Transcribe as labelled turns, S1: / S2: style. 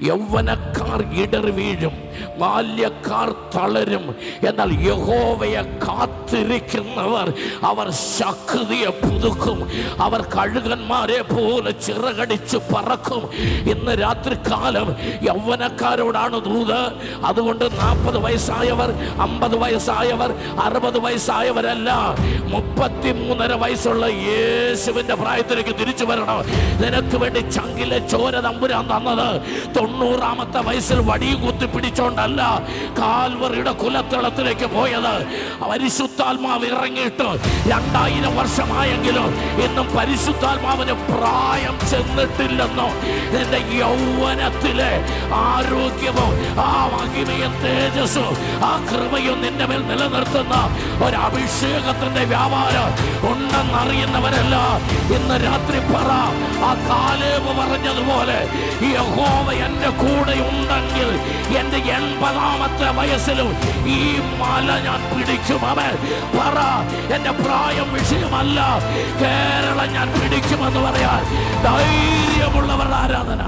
S1: യൗവനക്കാർ ഇടറി വീഴും, ബാല്യക്കാർ തളരും. എന്നാൽ യഹോവയെ കാത്തിരിക്കുന്നവർ അവർ ശക്തിയെ പുതുക്കും. അവർ കഴുകന്മാരെ പോലെ ചിറകടിച്ച് പറക്കും. ഇന്ന് രാത്രികാലം യൗവനക്കാരോടാണ് ദൂത്. അതുകൊണ്ട് 40 വയസ്സായവർ, 50 വയസ്സായവർ, 60 വയസ്സായവരല്ല, 33.5 വയസ്സുള്ള യേശുവിന്റെ പ്രായത്തിലേക്ക് തിരിച്ചു വരണം. നിനക്ക് വേണ്ടി ചങ്കിലെ ചോര തമ്പുരാൻ തന്നത് 90-ാമത്തെ വയസ്സിൽ വടിയും കുത്തി പിടിച്ചോണ്ടല്ല, കാൽവറിയുടെ കുലത്തളത്തിലേക്ക് പോയത്. പരിശുദ്ധാത്മാവ് ഇറങ്ങിയിട്ട് 2000 വർഷമായെങ്കിലും ഇന്നും പരിശുദ്ധാത്മാവിന് പ്രായം ചെന്നിട്ടില്ലെന്നോ, നിന്റെ യൗവനത്തിലെ ആരോഗ്യവും ആ മഹിമയും തേജസ്സും ആ കൃപയും നിന്റെ മേൽ നിലനിർത്തുന്ന ഒരു അഭിഷേകത്തിന്റെ വ്യാപാരം ഉണ്ടെന്നറിയുന്നവരല്ല ഇന്ന് രാത്രി പറ. ആ കാലേബ് പറഞ്ഞതുപോലെ യഹോവ എന്റെ കൂടെ ഉണ്ടെങ്കിൽ എന്റെ 80-ാമത്തെ വയസ്സിലും ഈ മല ഞാൻ പിടിക്കും. അവൻ പറ, എന്റെ പ്രായം വിഷയമല്ല, കേരളം ഞാൻ പിടിക്കുമെന്ന് പറയാൻ ധൈര്യമുള്ളവർ ആരാധന.